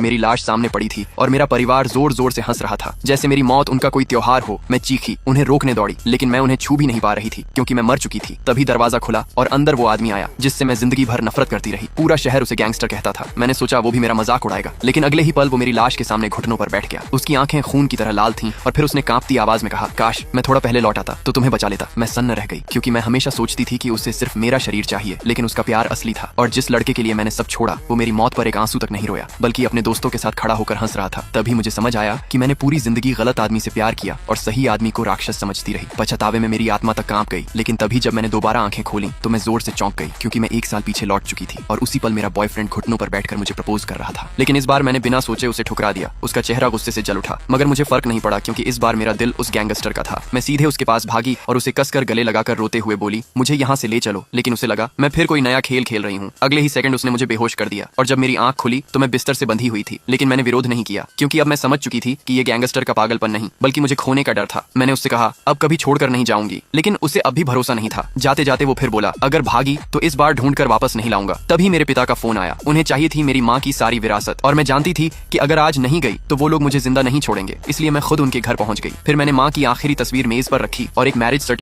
मेरी लाश सामने पड़ी थी और मेरा परिवार जोर जोर से हंस रहा था, जैसे मेरी मौत उनका कोई त्योहार हो। मैं चीखी, उन्हें रोकने दौड़ी, लेकिन मैं उन्हें छू भी नहीं पा रही थी क्योंकि मैं मर चुकी थी। तभी दरवाजा खुला और अंदर वो आदमी आया जिससे मैं जिंदगी भर नफरत करती रही। पूरा शहर उसे गैंगस्टर कहता था। मैंने सोचा वो भी मेरा मजाक उड़ाएगा, लेकिन अगले ही पल वो मेरी लाश के सामने घुटनों पर बैठ गया। उसकी आंखें खून की तरह लाल थीं और फिर उसने कांपती आवाज में कहा, काश मैं थोड़ा पहले लौट आता तो तुम्हें बचा लेता। मैं सन्न रह गई क्योंकि मैं हमेशा सोचती थी कि उसे सिर्फ मेरा शरीर चाहिए, लेकिन उसका प्यार असली था। और जिस लड़के के लिए मैंने सब छोड़ा, वो मेरी मौत पर एक आंसू तक नहीं रोया, बल्कि अपने दोस्तों के साथ खड़ा होकर हंस रहा था। तभी मुझे समझ आया कि मैंने पूरी जिंदगी गलत आदमी से प्यार किया और सही आदमी को राक्षस समझती रही। पछतावे में मेरी आत्मा तक कांप गई, लेकिन तभी जब मैंने दोबारा आंखें खोली तो मैं जोर से चौंक गई क्योंकि मैं 1 साल पीछे लौट चुकी थी और उसी पल मेरा बॉयफ्रेंड घुटनों पर बैठकर मुझे प्रपोज कर रहा था। लेकिन इस बार मैंने बिना सोचे उसे ठुकरा दिया। उसका चेहरा गुस्से से जल उठा, मगर मुझे फर्क नहीं पड़ा क्योंकि इस बार मेरा दिल उस गैंगस्टर का था। मैं सीधे उसके पास भागी और उसे कसकर गले लगाकर रोते हुए बोली, मुझे यहाँ से ले चलो। लेकिन उसे लगा मैं फिर कोई नया खेल खेल रही हूँ। अगले ही सेकंड उसने मुझे बेहोश कर दिया और जब मेरी आंख खुली तो मैं बिस्तर से बंधी हुई थी। लेकिन मैंने विरोध नहीं किया क्योंकि अब मैं समझ चुकी थी कि ये गैंगस्टर का पागलपन नहीं, बल्कि मुझे खोने का डर था। मैंने उससे कहा, अब कभी छोड़कर नहीं जाऊंगी, लेकिन उसे अब भी भरोसा नहीं था। जाते जाते वो फिर बोला, अगर भागी तो इस बार ढूंढकर वापस नहीं लाऊंगा। तभी मेरे पिता का फोन आया। उन्हें चाहिए थी मेरी माँ की सारी विरासत और मैं जानती थी कि अगर आज नहीं गई तो वो लोग मुझे जिंदा नहीं छोड़ेंगे। इसलिए मैं खुद उनके घर पहुंच गई। फिर मैंने माँ की आखिरी तस्वीर मेज पर रखी और एक मैरिज